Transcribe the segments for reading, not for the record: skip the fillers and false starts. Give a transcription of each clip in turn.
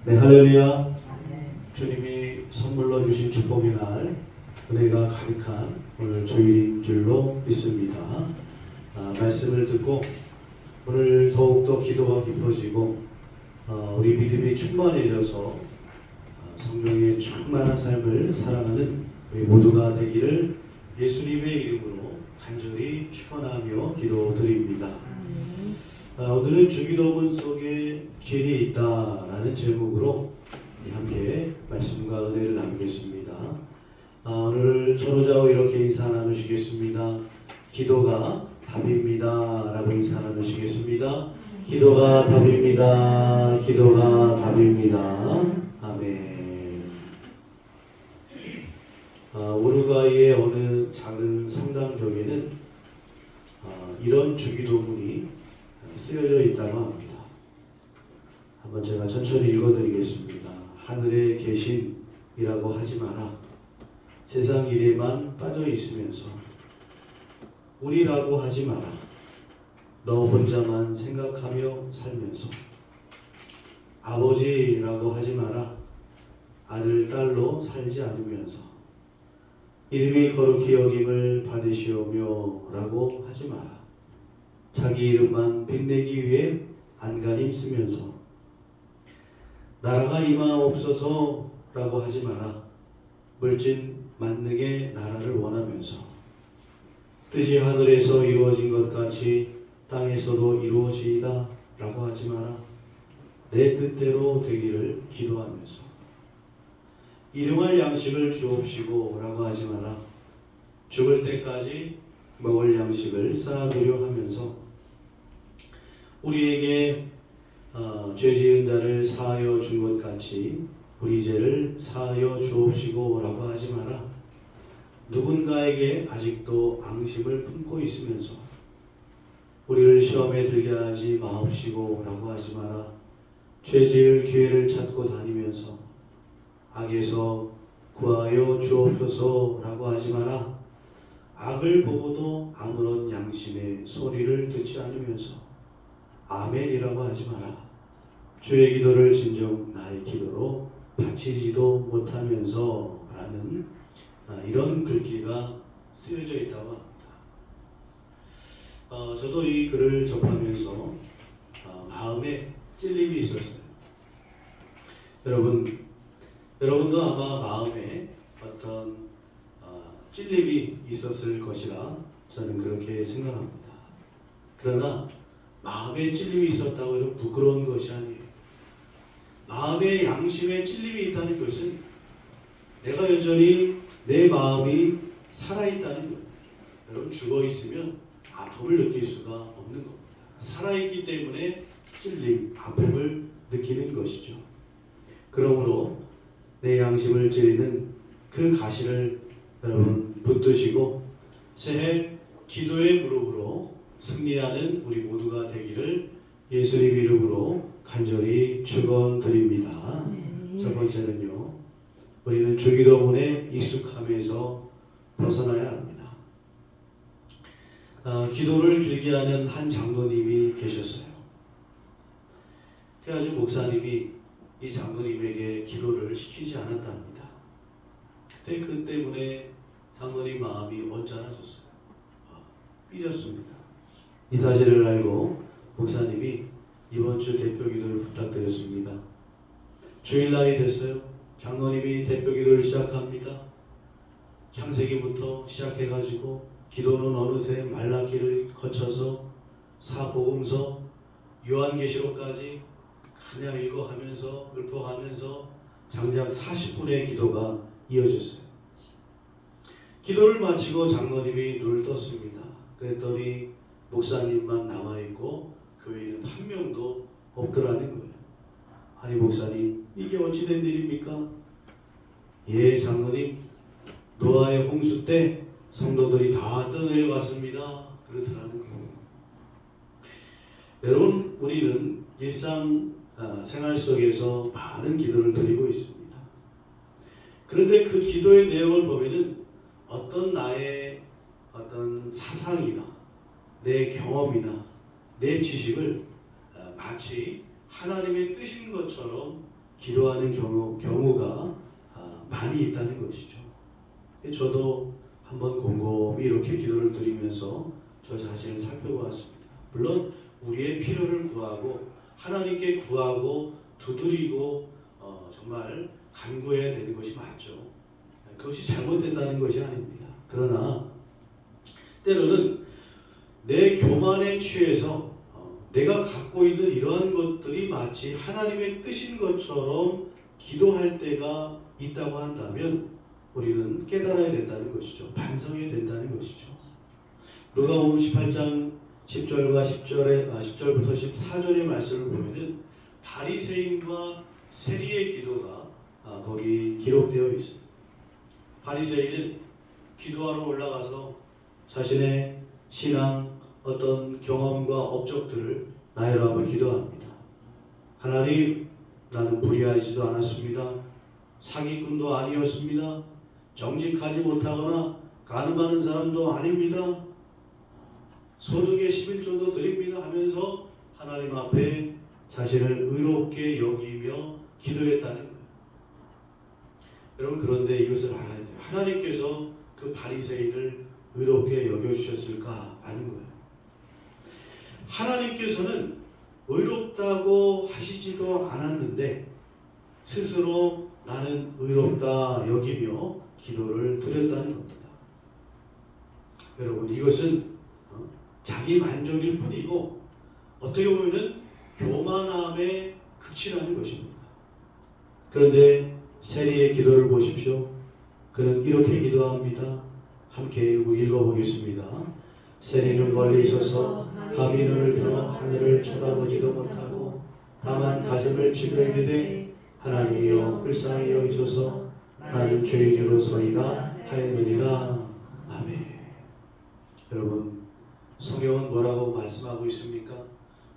네, 할렐루야. 주님이 선물로 주신 축복의 날, 은혜가 가득한 오늘 주일인 줄로 믿습니다. 말씀을 듣고 오늘 더욱더 기도가 깊어지고 우리 믿음이 충만해져서 성령의 충만한 삶을 살아가는 우리 모두가 되기를 예수님의 이름으로 간절히 축원하며 기도드립니다. 오늘은 주기도문 속에 길이 있다라는 제목으로 함께 말씀과 은혜를 나누겠습니다. 오늘 서로자고 이렇게 인사 나누시겠습니다. 기도가 답입니다 라고 인사 나누시겠습니다. 기도가 답입니다. 기도가 답입니다. 아멘. 우루과이의 어느 작은 성당벽에는 이런 주기도문이 쓰여져 있다고 합니다. 한번 제가 천천히 읽어드리겠습니다. 하늘에 계신이라고 하지 마라. 세상 일에만 빠져 있으면서 우리라고 하지 마라. 너 혼자만 생각하며 살면서 아버지라고 하지 마라. 아들, 딸로 살지 않으면서 이름이 거룩히 여김을 받으시오며 라고 하지 마라. 자기 이름만 빛내기 위해 안간힘 쓰면서 나라가 임하옵소서 라고 하지 마라. 물진 만능의 나라를 원하면서 뜻이 하늘에서 이루어진 것 같이 땅에서도 이루어지이다 라고 하지 마라. 내 뜻대로 되기를 기도하면서 일용할 양식을 주옵시고 라고 하지 마라. 죽을 때까지 먹을 양식을 쌓아두려 하면서 우리에게 죄 지은 자를 사하여 준 것 같이 우리 죄를 사하여 주옵시고 라고 하지 마라. 누군가에게 아직도 앙심을 품고 있으면서 우리를 시험에 들게 하지 마옵시고 라고 하지 마라. 죄 지을 기회를 찾고 다니면서 악에서 구하여 주옵소서 라고 하지 마라. 악을 보고도 아무런 양심의 소리를 듣지 않으면서 아멘이라고 하지 마라. 주의 기도를 진정 나의 기도로 바치지도 못하면서 라는 이런 글귀가 쓰여져 있다고 합니다. 저도 이 글을 접하면서 마음에 찔림이 있었어요. 여러분도 아마 마음에 어떤 찔림이 있었을 것이라 저는 그렇게 생각합니다. 그러나 마음에 찔림이 있었다고 해도 부끄러운 것이 아니에요. 마음에 양심에 찔림이 있다는 것은 내가 여전히 내 마음이 살아있다는 거예요. 여러분, 죽어있으면 아픔을 느낄 수가 없는 겁니다. 살아있기 때문에 찔림, 아픔을 느끼는 것이죠. 그러므로 내 양심을 찌르는 그 가시를 여러분 붙드시고 새해 기도의 무릎으로 승리하는 우리 모두가 되기를 예수님 이름으로 간절히 축원드립니다. 첫 번째는요, 우리는 주기도문에 익숙함에서 벗어나야 합니다. 기도를 길게 하는 한 장로님이 계셨어요. 그래가지고 목사님이 이 장로님에게 기도를 시키지 않았답니다. 그때 그 때문에 장로님 마음이 언짢아졌어요. 삐졌습니다. 이 사실을 알고 목사님이 이번 주 대표 기도를 부탁드렸습니다. 주일날이 됐어요. 장로님이 대표 기도를 시작합니다. 창세기부터 시작해가지고 기도는 어느새 말라기를 거쳐서 사복음서, 요한계시록까지 그냥 읽어가면서 읊어가면서 장작 40분의 기도가 이어졌어요. 기도를 마치고 장로님이 눈을 떴습니다. 그랬더니 목사님만 남아있고 교회는 한 명도 없더라는 거예요. 아니 목사님, 이게 어찌 된 일입니까? 예, 장로님, 노아의 홍수 때 성도들이 다 떠내려갔습니다. 그러더라는 거예요. 여러분, 우리는 일상 생활 속에서 많은 기도를 드리고 있습니다. 그런데 그 기도의 내용을 보면은 어떤 나의 어떤 사상이나 내 경험이나 내 지식을 마치 하나님의 뜻인 것처럼 기도하는 경우가 많이 있다는 것이죠. 저도 한번 곰곰이 이렇게 기도를 드리면서 저 자신을 살펴보았습니다. 물론 우리의 필요를 구하고 하나님께 구하고 두드리고 정말 간구해야 되는 것이 맞죠. 그것이 잘못된다는 것이 아닙니다. 그러나 때로는 내 교만에 취해서 내가 갖고 있는 이러한 것들이 마치 하나님의 뜻인 것처럼 기도할 때가 있다고 한다면 우리는 깨달아야 된다는 것이죠. 반성해야 된다는 것이죠. 누가복음 18장 10절과 10절부터 14절의 말씀을 보면은 바리새인과 세리의 기도가 거기 기록되어 있습니다. 바리새인은 기도하러 올라가서 자신의 신앙 어떤 경험과 업적들을 나열하며 기도합니다. 하나님, 나는 불의하지도 않았습니다. 사기꾼도 아니었습니다. 정직하지 못하거나 간음하는 사람도 아닙니다. 소득의 11조도 드립니다 하면서 하나님 앞에 자신을 의롭게 여기며 기도했다는 거예요. 여러분, 그런데 이것을 알아야 돼요. 하나님께서 그 바리새인을 의롭게 여겨주셨을까 하는 거예요. 하나님께서는 의롭다고 하시지도 않았는데 스스로 나는 의롭다 여기며 기도를 드렸다는 겁니다. 여러분, 이것은 자기 만족일 뿐이고 어떻게 보면 교만함의 극치라는 것입니다. 그런데 세리의 기도를 보십시오. 그는 이렇게 기도합니다. 함께 읽어보겠습니다. 세리는 멀리 있어서 감히 눈을 들어 하늘을 쳐다보지도 못하고 다만 가슴을 찌그러기되 하나님이여 불쌍히 여기소서 나는 죄인으로서이다 하였느니라. 아멘. 여러분, 성경은 뭐라고 말씀하고 있습니까?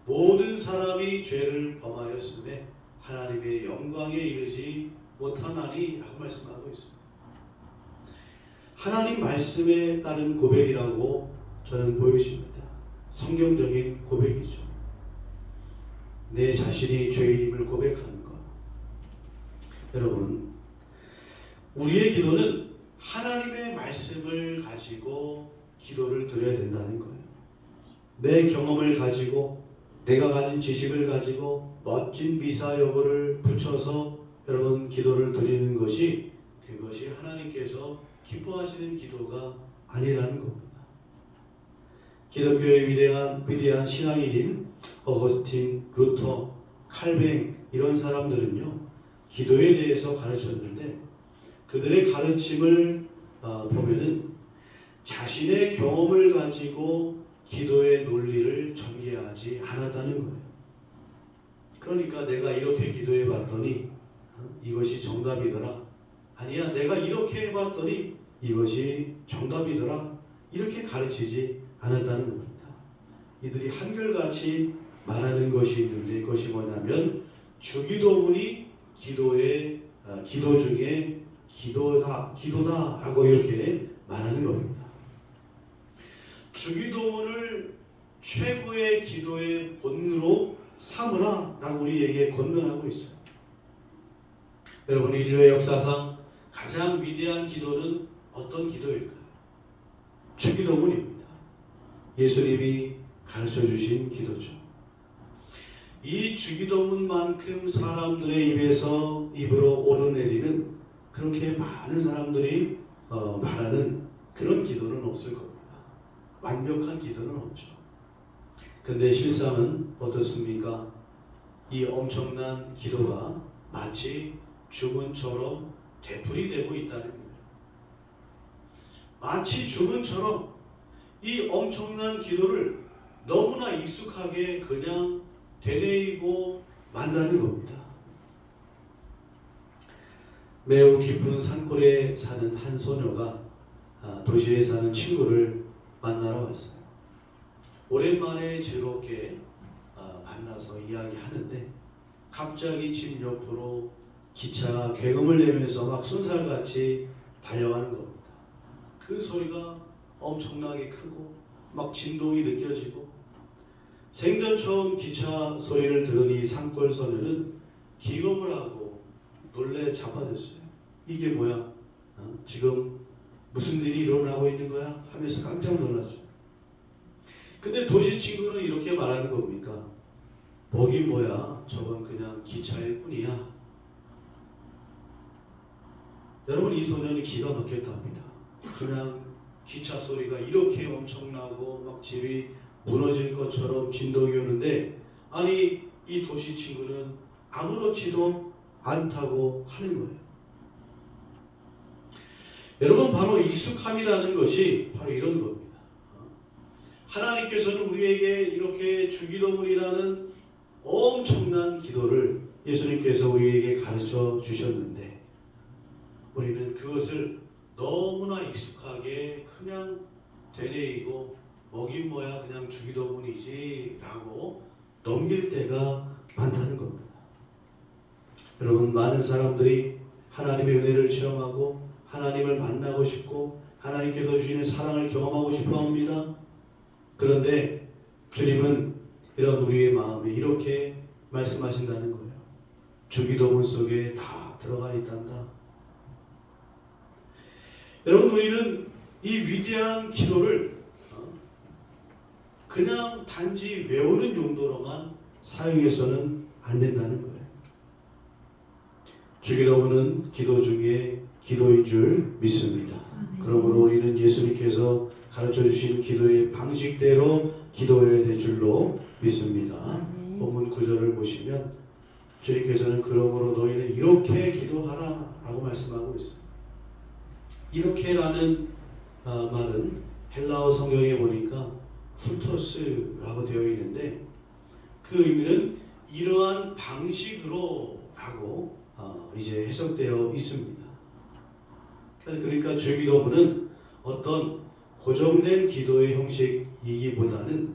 모든 사람이 죄를 범하였음에 하나님의 영광에 이르지 못하나니 라고 말씀하고 있습니다. 하나님 말씀에 따른 고백이라고 저는 보여집니다. 성경적인 고백이죠. 내 자신이 죄인임을 고백하는 것. 여러분, 우리의 기도는 하나님의 말씀을 가지고 기도를 드려야 된다는 거예요. 내 경험을 가지고 내가 가진 지식을 가지고 멋진 미사여구를 붙여서 여러분 기도를 드리는 것이 그것이 하나님께서 기뻐하시는 기도가 아니라는 겁니다. 기독교의 위대한 신앙인인 어거스틴, 루터, 칼뱅 이런 사람들은요 기도에 대해서 가르쳤는데 그들의 가르침을 보면은 자신의 경험을 가지고 기도의 논리를 전개하지 않았다는 거예요. 그러니까 내가 이렇게 기도해 봤더니 이것이 정답이더라. 아니야, 내가 이렇게 해봤더니 이것이 정답이더라. 이렇게 가르치지 않았다는 겁니다. 이들이 한결같이 말하는 것이 있는데 그것이 뭐냐면 주기도문이 기도 중에 기도다라고 이렇게 말하는 겁니다. 주기도문을 최고의 기도의 본으로 삼으라라고 우리에게 권면하고 있어요. 여러분, 인류의 역사상 가장 위대한 기도는 어떤 기도일까요? 주기도문입니다. 예수님이 가르쳐 주신 기도죠. 이 주기도문만큼 사람들의 입으로 오르내리는 그렇게 많은 사람들이 말하는 그런 기도는 없을 겁니다. 완벽한 기도는 없죠. 근데 실상은 어떻습니까? 이 엄청난 기도가 마치 주문처럼 되풀이되고 있다는 거예요. 마치 주문처럼 이 엄청난 기도를 너무나 익숙하게 그냥 되뇌이고 만다는 겁니다. 매우 깊은 산골에 사는 한 소녀가 도시에 사는 친구를 만나러 왔어요. 오랜만에 즐겁게 만나서 이야기하는데 갑자기 집 옆으로 기차가 굉음을 내면서 막 쏜살같이 달려가는 겁니다. 그 소리가 엄청나게 크고 막 진동이 느껴지고 생전 처음 기차 소리를 들은 이 산골 소녀는 기겁을 하고 놀래 자빠졌어요. 이게 뭐야? 지금 무슨 일이 일어나고 있는 거야? 하면서 깜짝 놀랐어요. 근데 도시 친구는 이렇게 말하는 겁니까? 보긴 뭐야? 저건 그냥 기차의 뿐이야. 여러분, 이 소년이 기가 막혔답니다. 그냥 기차 소리가 이렇게 엄청나고 막 집이 무너질 것처럼 진동이 오는데, 아니 이 도시 친구는 아무렇지도 않다고 하는 거예요. 여러분, 바로 익숙함이라는 것이 바로 이런 겁니다. 하나님께서는 우리에게 이렇게 주기도문이라는 엄청난 기도를 예수님께서 우리에게 가르쳐 주셨는데, 우리는 그것을 너무나 익숙하게 그냥 되뇌이고 뭐긴 뭐야 그냥 주기도문이지 라고 넘길 때가 많다는 겁니다. 여러분, 많은 사람들이 하나님의 은혜를 체험하고 하나님을 만나고 싶고 하나님께서 주시는 사랑을 경험하고 싶어 합니다. 그런데 주님은 이런 우리의 마음에 이렇게 말씀하신다는 거예요. 주기도문 속에 다 들어가 있단다. 여러분, 우리는 이 위대한 기도를 그냥 단지 외우는 용도로만 사용해서는 안 된다는 거예요. 주기도문은 기도 중에 기도인 줄 믿습니다. 그러므로 우리는 예수님께서 가르쳐 주신 기도의 방식대로 기도해야 될 줄로 믿습니다. 본문 9절을 보시면 주님께서는 그러므로 너희는 이렇게 기도하라 라고 말씀하고 있습니다. 이렇게라는 말은 헬라어 성경에 보니까 후토스라고 되어 있는데, 그 의미는 이러한 방식으로 라고 이제 해석되어 있습니다. 그러니까 주기도문은 어떤 고정된 기도의 형식이기보다는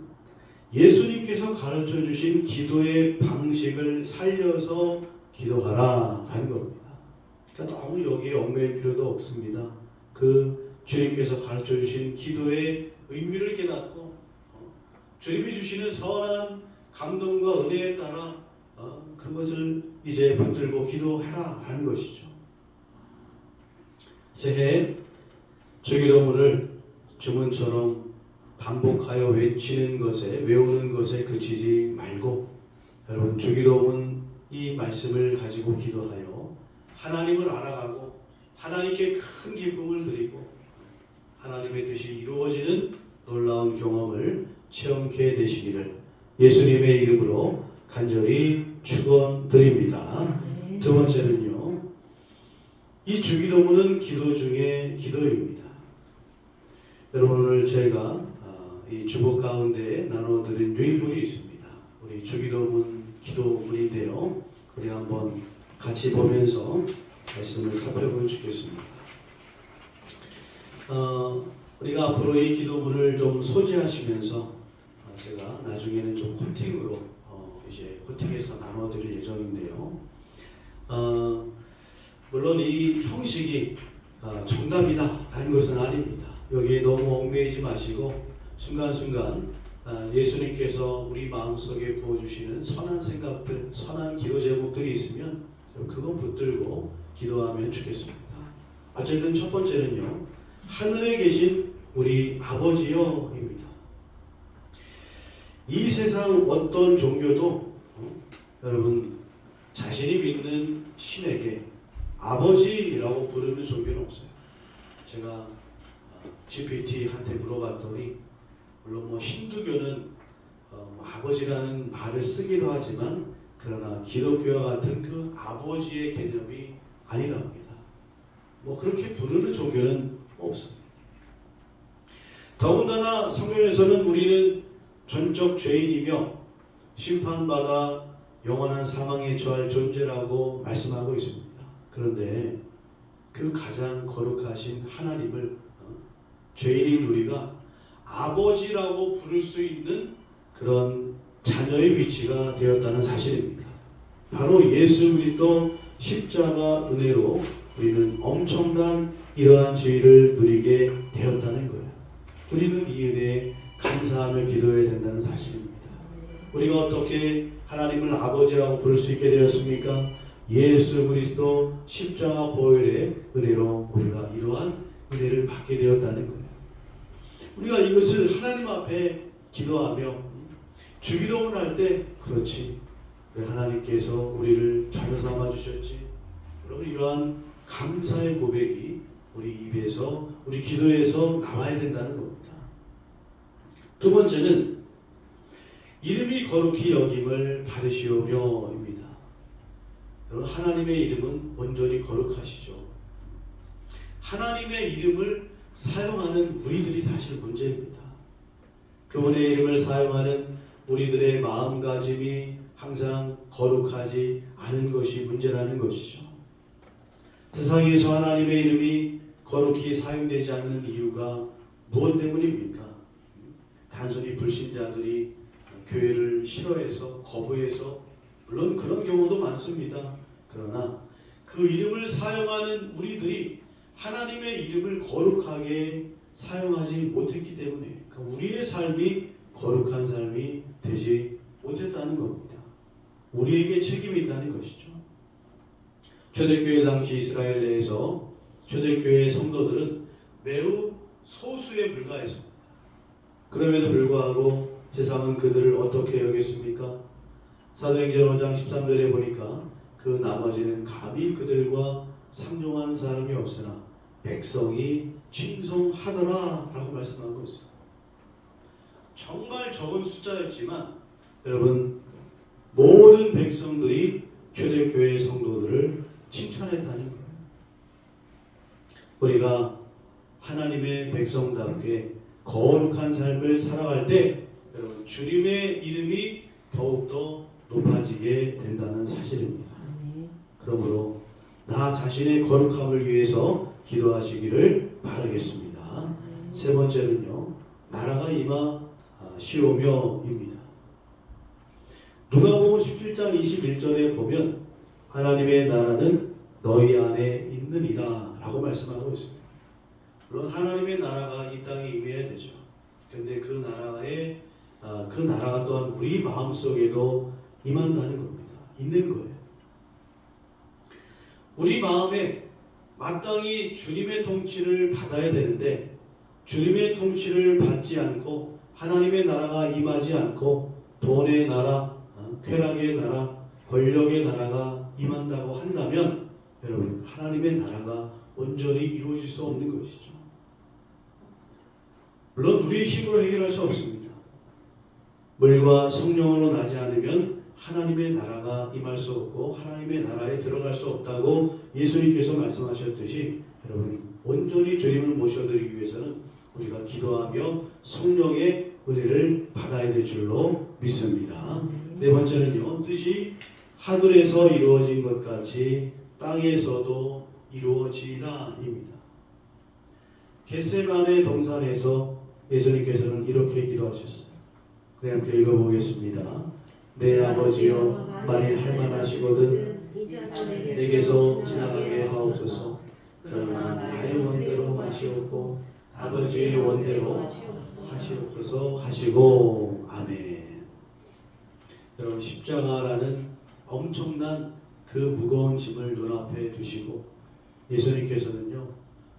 예수님께서 가르쳐 주신 기도의 방식을 살려서 기도하라 하는 겁니다. 그러니까 너무 여기에 얽매일 필요도 없습니다. 그 주님께서 가르쳐 주신 기도의 의미를 깨닫고 주님이 주시는 선한 감동과 은혜에 따라 그것을 이제 붙들고 기도해라 하는 것이죠. 새해 주기도문을 주문처럼 반복하여 외치는 것에, 외우는 것에 그치지 말고, 여러분, 주기도문 이 말씀을 가지고 기도하여 하나님을 알아가고 하나님께 큰 기쁨을 드리고 하나님의 뜻이 이루어지는 놀라운 경험을 체험케 되시기를 예수님의 이름으로 간절히 축원드립니다. 두 번째는요, 이 주기도문은 기도 중에 기도입니다. 여러분, 오늘 제가 이 주보 가운데 나눠드린 유인물이 있습니다. 우리 주기도문 기도문인데요, 우리 한번 같이 보면서 말씀을 살펴보면 좋겠습니다. 우리가 앞으로 이 기도문을 좀 소지하시면서 제가 나중에는 좀 코팅으로 이제 코팅해서 나눠드릴 예정인데요. 물론 이 형식이 정답이다라는 것은 아닙니다. 여기에 너무 얽매이지 마시고 순간순간 예수님께서 우리 마음속에 부어주시는 선한 생각들, 선한 기도 제목들이 있으면 그거 붙들고 기도하면 좋겠습니다. 어쨌든 첫 번째는요, 하늘에 계신 우리 아버지여입니다. 이 세상 어떤 종교도 여러분, 자신이 믿는 신에게 아버지라고 부르는 종교는 없어요. 제가 GPT한테 물어봤더니, 물론 뭐 힌두교는 아버지라는 말을 쓰기도 하지만, 그러나 기독교와 같은 그 아버지의 개념이 아니라고 합니다. 뭐 그렇게 부르는 종교는 없습니다. 더군다나 성경에서는 우리는 전적 죄인이며 심판받아 영원한 사망에 처할 존재라고 말씀하고 있습니다. 그런데 그 가장 거룩하신 하나님을 죄인인 우리가 아버지라고 부를 수 있는 그런 자녀의 위치가 되었다는 사실입니다. 바로 예수 그리스도 십자가 은혜로 우리는 엄청난 이러한 지위를 누리게 되었다는 거예요. 우리는 이 은혜에 감사하며 기도해야 된다는 사실입니다. 우리가 어떻게 하나님을 아버지라고 부를 수 있게 되었습니까? 예수 그리스도 십자가 보혈의 은혜로 우리가 이러한 은혜를 받게 되었다는 거예요. 우리가 이것을 하나님 앞에 기도하며 주기도문을 할 때 그렇지, 하나님께서 우리를 자녀 삼아 주셨지, 여러분 이러한 감사의 고백이 우리 입에서, 우리 기도에서 나와야 된다는 겁니다. 두 번째는 이름이 거룩히 여김을 받으시오며입니다. 여러분 하나님의 이름은 온전히 거룩하시죠. 하나님의 이름을 사용하는 우리들이 사실 문제입니다. 그분의 이름을 사용하는 우리들의 마음가짐이 항상 거룩하지 않은 것이 문제라는 것이죠. 세상에서 하나님의 이름이 거룩히 사용되지 않는 이유가 무엇 때문입니까? 단순히 불신자들이 교회를 싫어해서, 거부해서, 물론 그런 경우도 많습니다. 그러나 그 이름을 사용하는 우리들이 하나님의 이름을 거룩하게 사용하지 못했기 때문에 우리의 삶이 거룩한 삶이 되지 못했다는 겁니다. 우리에게 책임이 있다는 것이죠. 초대교회 당시 이스라엘 내에서 초대교회 성도들은 매우 소수에 불과했습니다. 그럼에도 불구하고 세상은 그들을 어떻게 여겼습니까? 사도행전 5장 13절에 보니까 그 나머지는 감히 그들과 상종하는 사람이 없으나 백성이 칭송하더라 라고 말씀하고 있어요. 정말 적은 숫자였지만 여러분 모든 백성들이 초대교회 성도들을 칭찬했다는 거예요. 우리가 하나님의 백성답게 거룩한 삶을 살아갈 때 여러분 주님의 이름이 더욱더 높아지게 된다는 사실입니다. 그러므로 나 자신의 거룩함을 위해서 기도하시기를 바라겠습니다. 세 번째는요, 나라가 임하시오며입니다. 누가복음 17장 21절에 보면 하나님의 나라는 너희 안에 있느니라 라고 말씀하고 있습니다. 물론 하나님의 나라가 이 땅에 임해야 되죠. 그런데 그 나라가 또한 우리 마음속에도 임한다는 겁니다. 있는 거예요. 우리 마음에 마땅히 주님의 통치를 받아야 되는데 주님의 통치를 받지 않고 하나님의 나라가 임하지 않고 돈의 나라, 쾌락의 나라, 권력의 나라가 임한다고 한다면 여러분 하나님의 나라가 온전히 이루어질 수 없는 것이죠. 물론 우리의 힘으로 해결할 수 없습니다. 물과 성령으로 나지 않으면 하나님의 나라가 임할 수 없고 하나님의 나라에 들어갈 수 없다고 예수님께서 말씀하셨듯이 여러분 온전히 주님을 모셔드리기 위해서는 우리가 기도하며 성령의 은혜를 받아야 될 줄로 믿습니다. 네 번째는요, 뜻이 하늘에서 이루어진 것 같이 땅에서도 이루어지다입니다. 겟세마네 동산에서 예수님께서는 이렇게 기도하셨어요. 그냥 함께 읽어보겠습니다. 내 아버지여, 만일 할만하시거든 내게서 지나가게 하옵소서. 그러나 나의 원대로 하시옵고 아버지의 원대로 하시옵소서 하시고. 아멘. 여러분 십자가라는 엄청난 그 무거운 짐을 눈앞에 두시고 예수님께서는요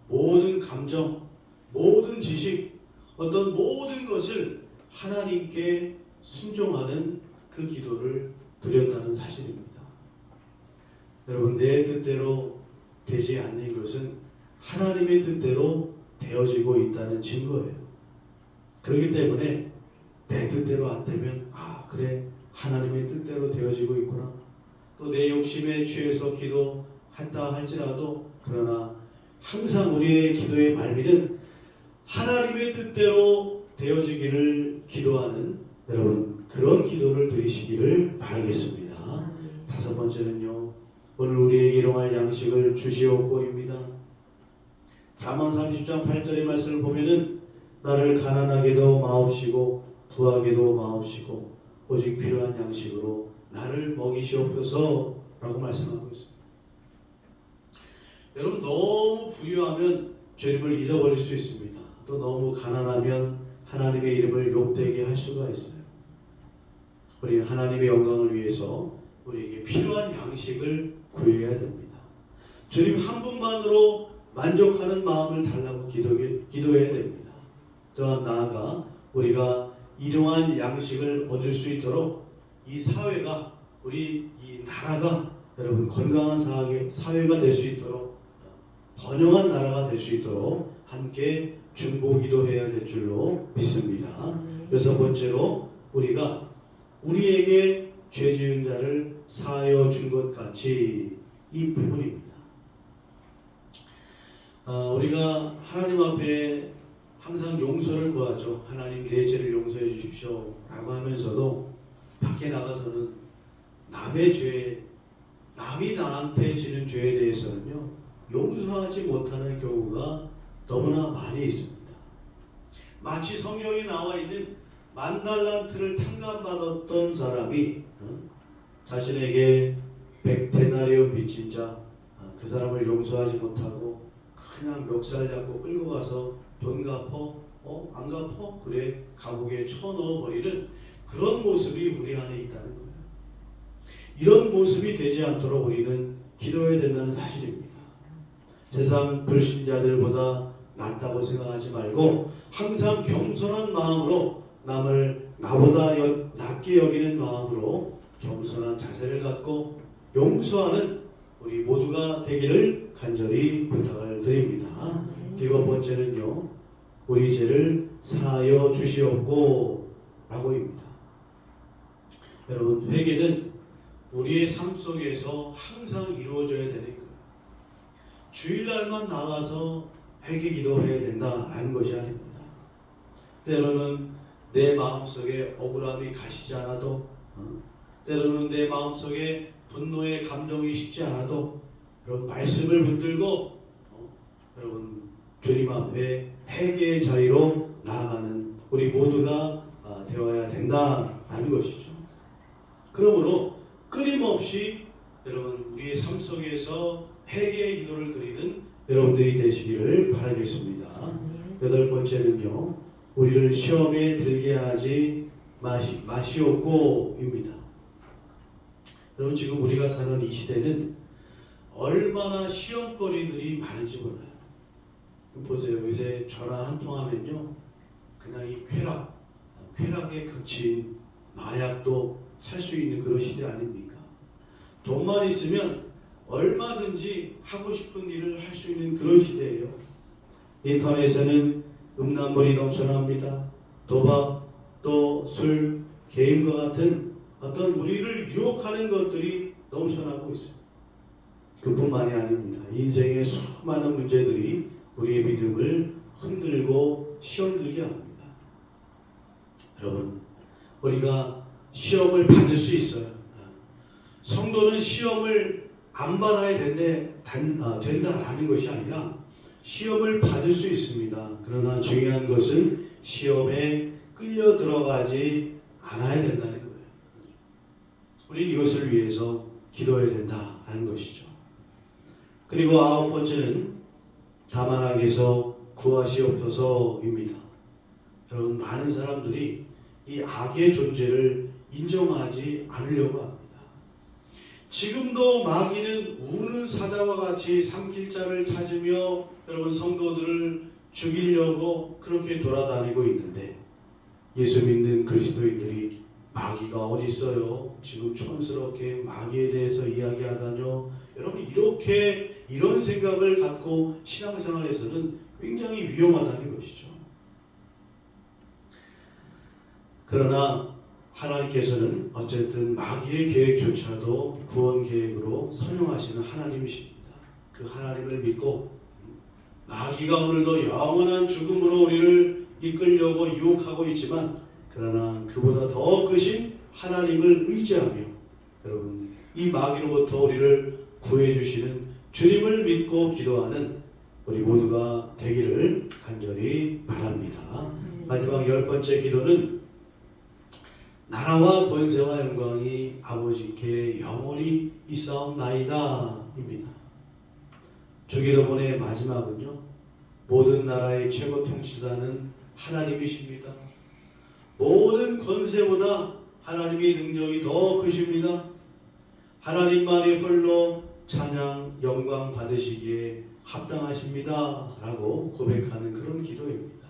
모든 감정, 모든 지식, 어떤 모든 것을 하나님께 순종하는 그 기도를 드렸다는 사실입니다. 여러분 내 뜻대로 되지 않는 것은 하나님의 뜻대로 되어지고 있다는 증거예요. 그렇기 때문에 내 뜻대로 안 되면 그래 하나님의 뜻대로 되어지고 있구나. 또 내 욕심에 취해서 기도한다 할지라도 그러나 항상 우리의 기도의 말미는 하나님의 뜻대로 되어지기를 기도하는 여러분 그런 기도를 드리시기를 바라겠습니다. 다섯 번째는요, 오늘 우리에게 일용할 양식을 주시옵고입니다. 잠언 30장 8절의 말씀을 보면은 나를 가난하게도 마옵시고 부하게도 마옵시고 오직 필요한 양식으로 나를 먹이시옵소서 라고 말씀하고 있습니다. 여러분 너무 부유하면 주님을 잊어버릴 수 있습니다. 또 너무 가난하면 하나님의 이름을 욕되게 할 수가 있어요. 우리 하나님의 영광을 위해서 우리에게 필요한 양식을 구해야 됩니다. 주님 한 분만으로 만족하는 마음을 달라고 기도해야 됩니다. 또한 나아가 우리가 일용할 양식을 얻을 수 있도록 이 사회가, 우리 이 나라가 여러분 건강한 사회가 될 수 있도록, 번영한 나라가 될 수 있도록 함께 중보기도해야 될 줄로 믿습니다. 여섯 번째로 우리가 우리에게 죄 지은 자를 사하여 준 것 같이, 이 부분입니다. 우리가 하나님 앞에 항상 용서를 구하죠. 하나님 내 죄를 용서해 주십시오 라고 하면서도 밖에 나가서는 남의 죄, 남이 나한테 지는 죄에 대해서는요 용서하지 못하는 경우가 너무나 많이 있습니다. 마치 성경에 나와 있는 10,000달란트를 탕감받았던 사람이 자신에게 100데나리온 빚진 자, 그 사람을 용서하지 못하고 그냥 멱살 잡고 끌고 가서 돈 갚어? 안 갚어? 그래, 감옥에 쳐넣어버리는 그런 모습이 우리 안에 있다는 거예요. 이런 모습이 되지 않도록 우리는 기도해야 된다는 사실입니다. 세상 불신자들보다 낫다고 생각하지 말고 항상 겸손한 마음으로, 남을 나보다 낮게 여기는 마음으로 겸손한 자세를 갖고 용서하는 우리 모두가 되기를 간절히 부탁을 드립니다. 일곱 번째는요, 우리 죄를 사하여 주시옵고 라고입니다. 여러분, 회개는 우리의 삶 속에서 항상 이루어져야 되는 거예요. 주일날만 나와서 회개 기도해야 된다라는 것이 아닙니다. 때로는 내 마음속에 억울함이 가시지 않아도, 때로는 내 마음속에 분노의 감정이 식지 않아도 여러분 말씀을 붙들고 여러분 주님 앞에 회개의 자리로 나아가는 우리 모두가 되어야 된다라는 것이죠. 그러므로 끊임없이 여러분 우리의 삶 속에서 회개의 기도를 드리는 여러분들이 되시기를 바라겠습니다. 여덟 번째는요, 우리를 시험에 들게 하지 마시옵고입니다. 여러분, 지금 우리가 사는 이 시대는 얼마나 시험거리들이 많은지 몰라요. 보세요. 요새 전화 한 통하면요, 그냥 이 쾌락에 그친 마약도 살 수 있는 그런 시대 아닙니까? 돈만 있으면 얼마든지 하고 싶은 일을 할 수 있는 그런 시대예요. 인터넷에는 음란물이 넘쳐납니다. 도박, 또 술, 게임과 같은 어떤 우리를 유혹하는 것들이 넘쳐나고 있어요. 그뿐만이 아닙니다. 인생의 수많은 문제들이 우리의 믿음을 흔들고 시험들게 합니다. 여러분, 우리가 시험을 받을 수 있어요. 성도는 시험을 안 받아야 된다라는 것이 아니라 시험을 받을 수 있습니다. 그러나 중요한 것은 시험에 끌려 들어가지 않아야 된다는 거예요. 우리는 이것을 위해서 기도해야 된다는 것이죠. 그리고 아홉 번째는 다만 악에서 구하시옵소서입니다. 여러분, 많은 사람들이 이 악의 존재를 인정하지 않으려고 합니다. 지금도 마귀는 우는 사자와 같이 삼킬자를 찾으며 여러분 성도들을 죽이려고 그렇게 돌아다니고 있는데, 예수 믿는 그리스도인들이 마귀가 어디 있어요? 지금 촌스럽게 마귀에 대해서 이야기하다뇨? 여러분, 이런 생각을 갖고 신앙생활에서는 굉장히 위험하다는 것이죠. 그러나 하나님께서는 어쨌든 마귀의 계획조차도 구원 계획으로 선용하시는 하나님이십니다. 그 하나님을 믿고 마귀가 오늘도 영원한 죽음으로 우리를 이끌려고 유혹하고 있지만, 그러나 그보다 더 크신 하나님을 의지하며 여러분 이 마귀로부터 우리를 구해주시는 주님을 믿고 기도하는 우리 모두가 되기를 간절히 바랍니다. 마지막 열 번째 기도는 나라와 권세와 영광이 아버지께 영원히 있사옵나이다 입니다. 주기도문의 마지막은요, 모든 나라의 최고 통치자는 하나님이십니다. 모든 권세보다 하나님의 능력이 더 크십니다. 하나님만이 홀로 찬양, 영광 받으시기에 합당하십니다. 라고 고백하는 그런 기도입니다.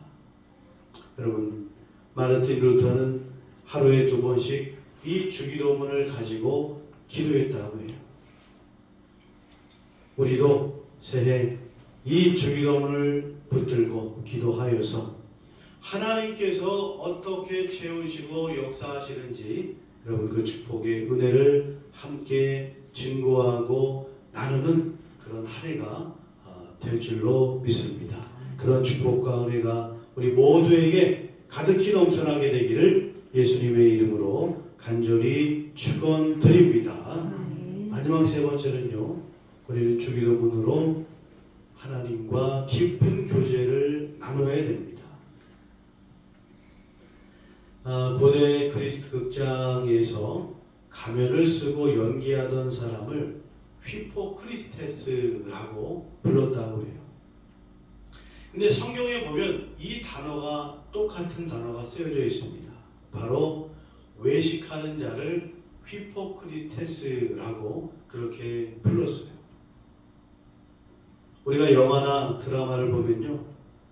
여러분, 마르틴 루터는 하루에 2번씩 이 주기도문을 가지고 기도했다고 해요. 우리도 새해 이 주기도문을 붙들고 기도하여서 하나님께서 어떻게 채우시고 역사하시는지 여러분 그 축복의 은혜를 함께 증거하고 나누는 그런 한 해가 될 줄로 믿습니다. 그런 축복과 은혜가 우리 모두에게 가득히 넘쳐나게 되기를 예수님의 이름으로 간절히 축원드립니다. 마지막 세 번째는요, 우리는 주기도문으로 하나님과 깊은 교제를 나눠야 됩니다. 고대 그리스 극장에서 가면을 쓰고 연기하던 사람을 휘포크리스테스라고 불렀다고 해요. 근데 성경에 보면 이 단어가 똑같은 단어가 쓰여져 있습니다. 바로 외식하는 자를 휘포크리스테스라고 그렇게 불렀어요. 우리가 영화나 드라마를 보면요,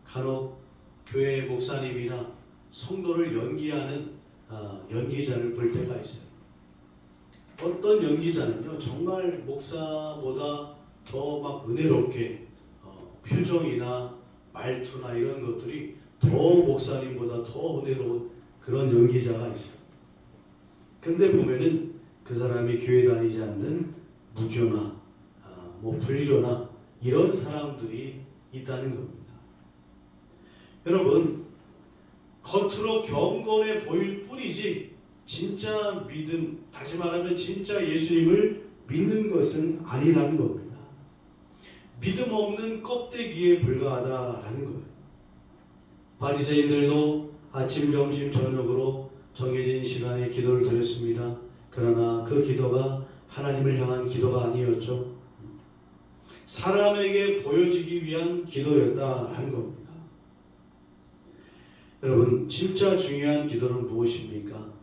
간혹 교회 목사님이나 성도를 연기하는 연기자를 볼 때가 있어요. 어떤 연기자는요, 정말 목사보다 더 막 은혜롭게 표정이나 말투나 이런 것들이 더 목사님보다 더 은혜로운 그런 연기자가 있어요. 근데 보면은 그 사람이 교회 다니지 않는 무교나 불교나 이런 사람들이 있다는 겁니다. 여러분, 겉으로 경건해 보일 뿐이지 진짜 믿음, 다시 말하면 진짜 예수님을 믿는 것은 아니라는 겁니다. 믿음 없는 껍데기에 불과하다라는 거예요. 바리새인들도 아침, 점심, 저녁으로 정해진 시간에 기도를 드렸습니다. 그러나 그 기도가 하나님을 향한 기도가 아니었죠. 사람에게 보여지기 위한 기도였다라는 겁니다. 여러분, 진짜 중요한 기도는 무엇입니까?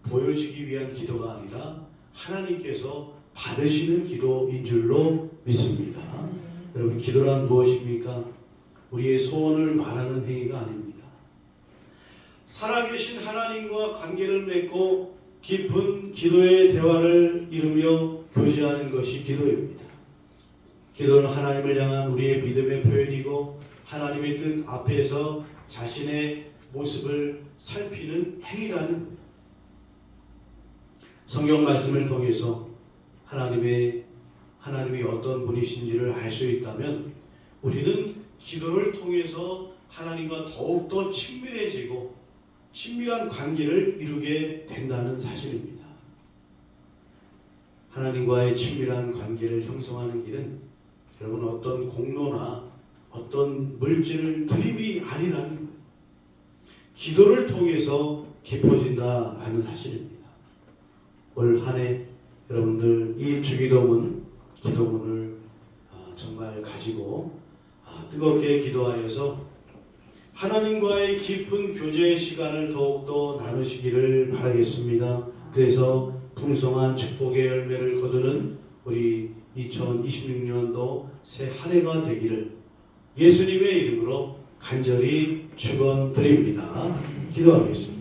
보여지기 위한 기도가 아니라 하나님께서 받으시는 기도인 줄로 믿습니다. 여러분, 기도란 무엇입니까? 우리의 소원을 말하는 행위가 아닙니다. 살아계신 하나님과 관계를 맺고 깊은 기도의 대화를 이루며 교제하는 것이 기도입니다. 기도는 하나님을 향한 우리의 믿음의 표현이고 하나님의 뜻 앞에서 자신의 모습을 살피는 행위라는 거예요. 성경 말씀을 통해서 하나님이 어떤 분이신지를 알 수 있다면 우리는 기도를 통해서 하나님과 더욱더 친밀해지고 친밀한 관계를 이루게 된다는 사실입니다. 하나님과의 친밀한 관계를 형성하는 길은 여러분 어떤 공로나 어떤 물질을 드림이 아니라는 거예요. 기도를 통해서 깊어진다라는 사실입니다. 올 한 해 여러분들 이 기도문을 정말 가지고 뜨겁게 기도하여서 하나님과의 깊은 교제의 시간을 더욱더 나누시기를 바라겠습니다. 그래서 풍성한 축복의 열매를 거두는 우리 2026년도 새 한 해가 되기를 예수님의 이름으로 간절히 축원드립니다. 기도하겠습니다.